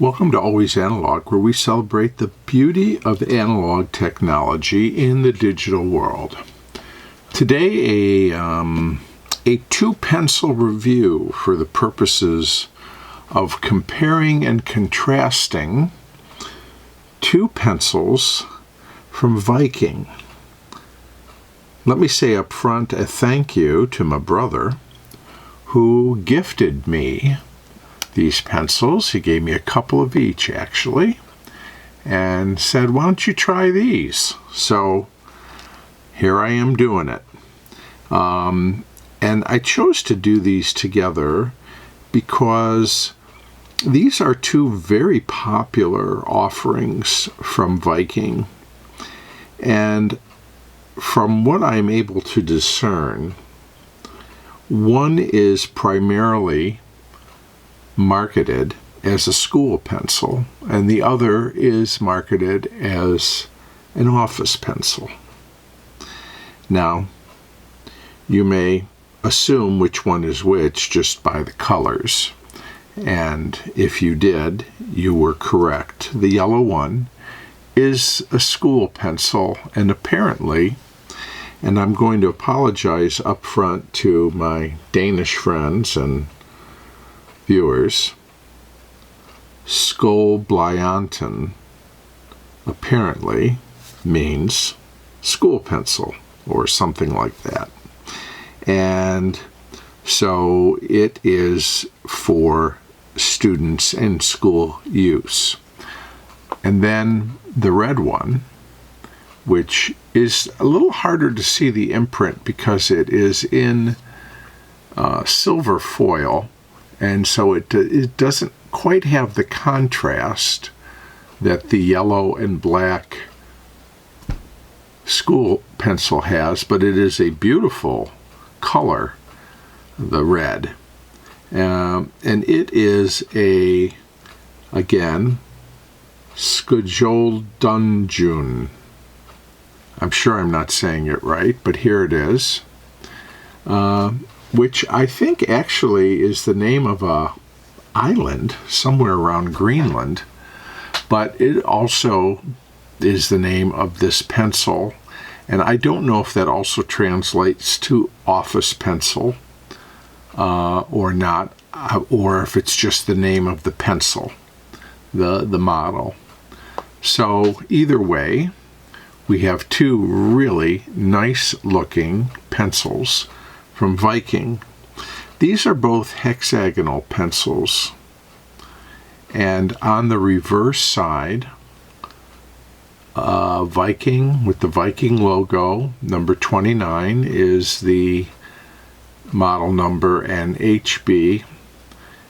Welcome to Always Analog, where we celebrate the beauty of analog technology in the digital world. Today, a two-pencil review for the purposes of comparing and contrasting two pencils from Viking. Let me say up front a thank you to my brother who gifted me these pencils. He gave me a couple of each, actually, and said, why don't you try these? So here I am doing it. And I chose to do these together because these are two very popular offerings from Viking. And from what I'm able to discern, one is primarily marketed as a school pencil, and the other is marketed as an office pencil. Now, you may assume which one is which just by the colors, and if you did, you were correct. The yellow one is a school pencil, and apparently, and I'm going to apologize up front to my Danish friends and viewers, Skolblyanten apparently means school pencil or something like that. And so it is for students in school use. And then the red one, which is a little harder to see the imprint because it is in silver foil, and so it doesn't quite have the contrast that the yellow and black school pencil has, but it is a beautiful color, the red. And it is again, Skjoldunjun. I'm sure I'm not saying it right, but here it is. Which I think actually is the name of a island somewhere around Greenland, but it also is the name of this pencil, and I don't know if that also translates to office pencil or not, or if it's just the name of the pencil, the model. So either way, we have two really nice looking pencils from Viking. These are both hexagonal pencils, and on the reverse side, Viking with the Viking logo, number 29 is the model number and HB.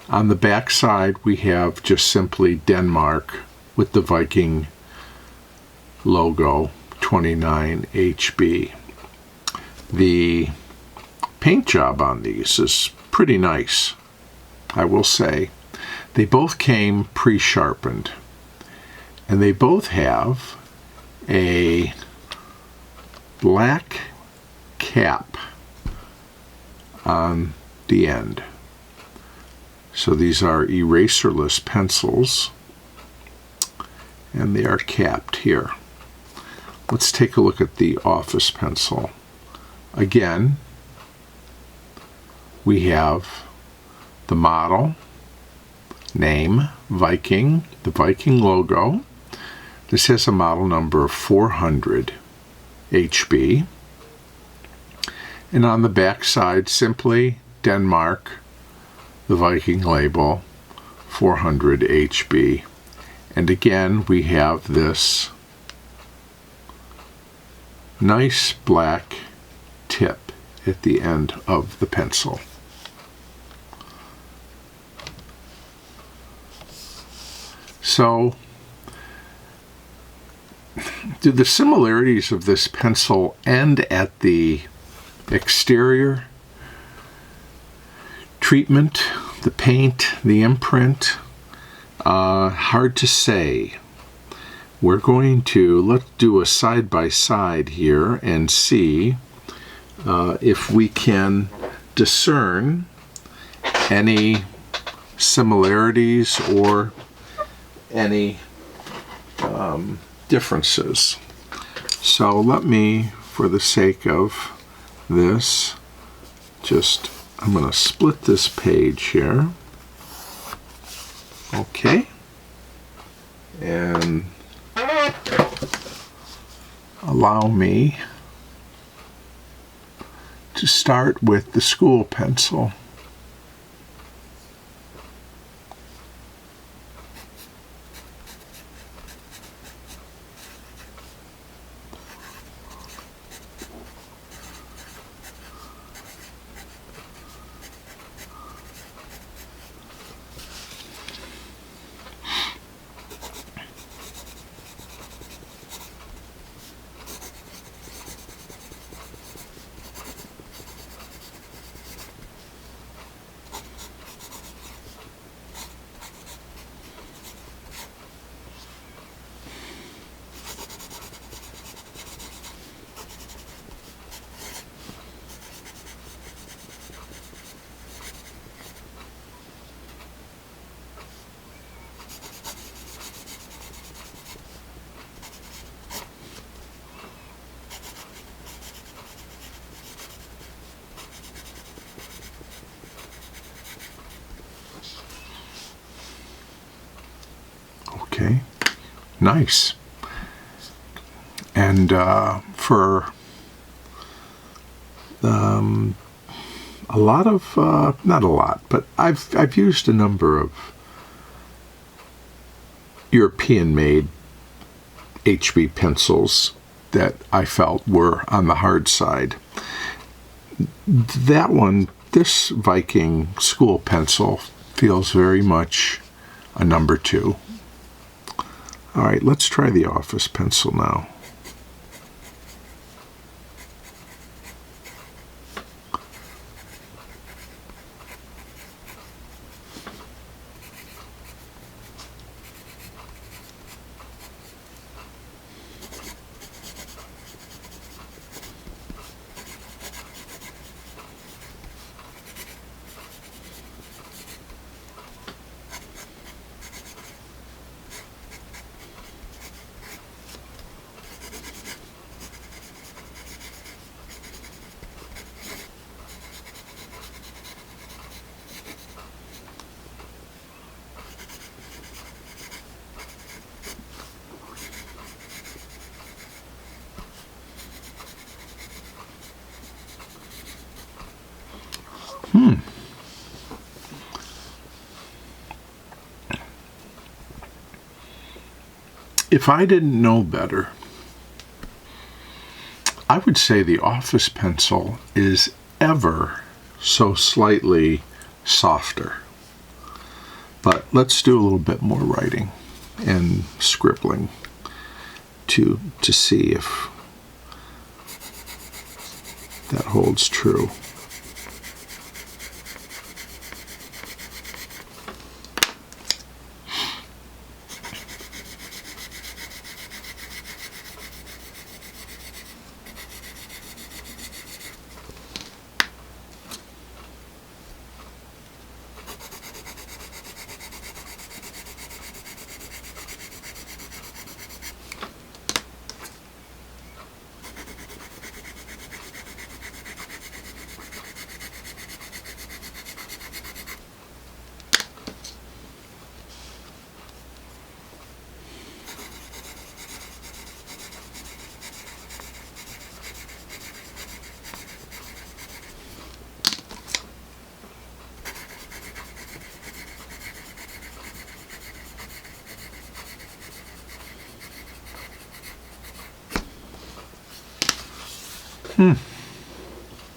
On the back side we have just simply Denmark with the Viking logo, 29 HB. The paint job on these is pretty nice, I will say. They both came pre-sharpened, and they both have a black cap on the end. So these are eraserless pencils, and they are capped here. Let's take a look at the office pencil. Again, we have the model, name, Viking, the Viking logo. This has a model number of 400 HB. And on the back side, simply Denmark, the Viking label, 400 HB. And again, we have this nice black tip at the end of the pencil. So, do the similarities of this pencil end at the exterior treatment, the paint, the imprint? Hard to say. We're going to, let's do a side-by-side here and see if we can discern any similarities or any differences. So let me, for the sake of this, I'm going to split this page here. Okay. And allow me to start with the school pencil. Okay, nice. And for a lot of, not a lot, but I've used a number of European-made HB pencils that I felt were on the hard side. That one, this Viking school pencil, feels very much a number 2. All right, let's try the office pencil now. If I didn't know better, I would say the office pencil is ever so slightly softer. But let's do a little bit more writing and scribbling to see if that holds true.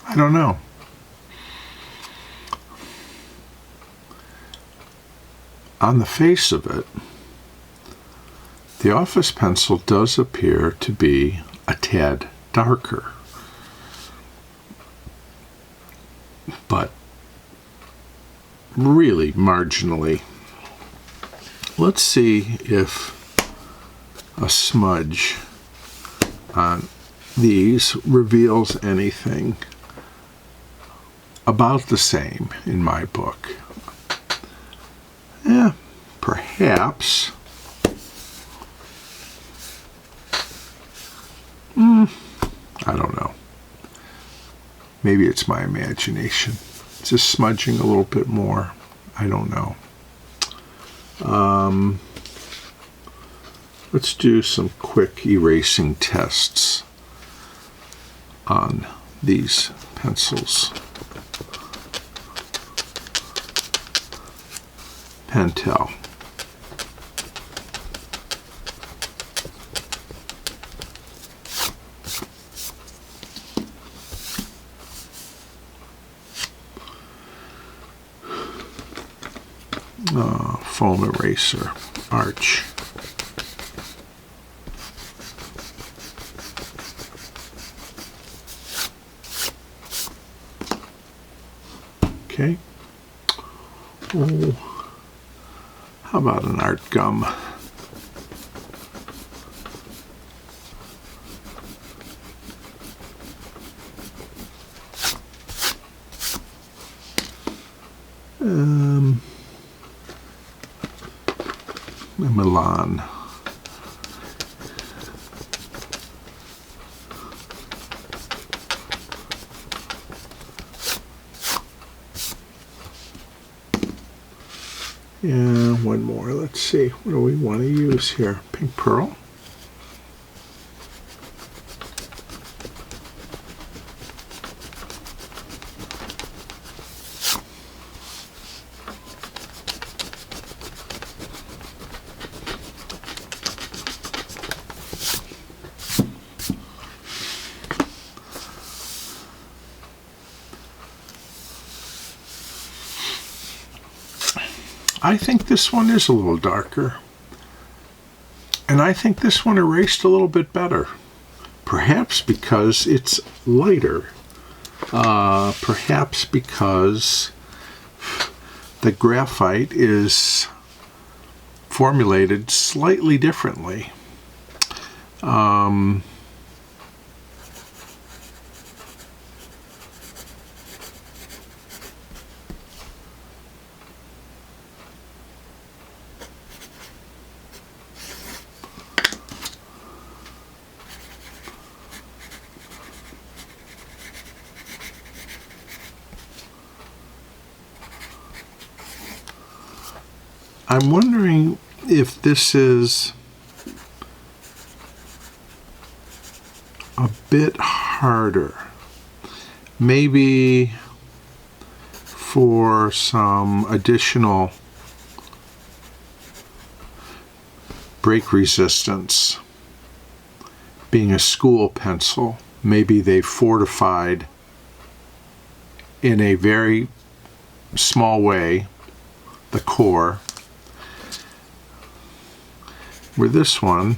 I don't know. On the face of it, the office pencil does appear to be a tad darker. But really marginally. Let's see if a smudge on these reveals anything about the same in my book. Yeah, perhaps Maybe it's my imagination. Just smudging a little bit more. I don't know. Let's do some quick erasing tests on these pencils. Pentel. Foam eraser, Arch. Okay. Oh, how about an art gum? Milan. Yeah, one more. Let's see. What do we want to use here? Pink pearl. I think this one is a little darker. And I think this one erased a little bit better. Perhaps because it's lighter. Perhaps because the graphite is formulated slightly differently. I'm wondering if this is a bit harder. Maybe for some additional break resistance. Being a school pencil, maybe they fortified in a very small way the core. Where this one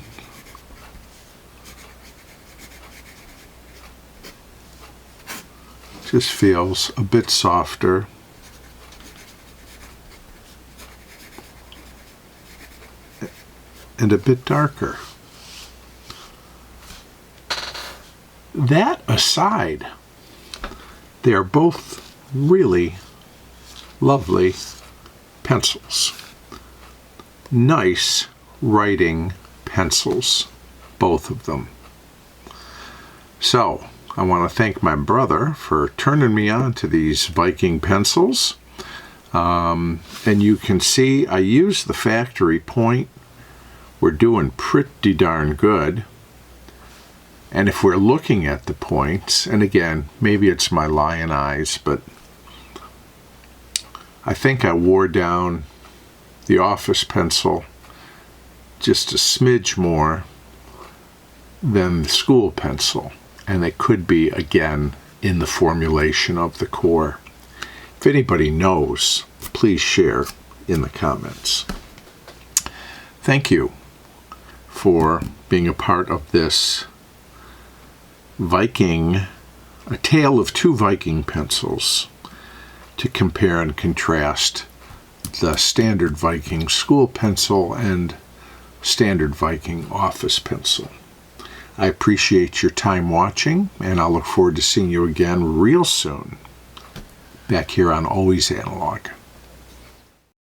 just feels a bit softer. And a bit darker. That aside, they are both really lovely pencils. Nice writing pencils, both of them. So, I want to thank my brother for turning me on to these Viking pencils. And you can see I use the factory point. We're doing pretty darn good. And if we're looking at the points, and again, maybe it's my lion eyes, but I think I wore down the office pencil just a smidge more than the school pencil. And it could be, again, in the formulation of the core. If anybody knows, please share in the comments. Thank you for being a part of this Viking, a tale of two Viking pencils to compare and contrast the standard Viking school pencil and standard Viking office pencil. I appreciate your time watching, and I'll look forward to seeing you again real soon back here on Always Analog.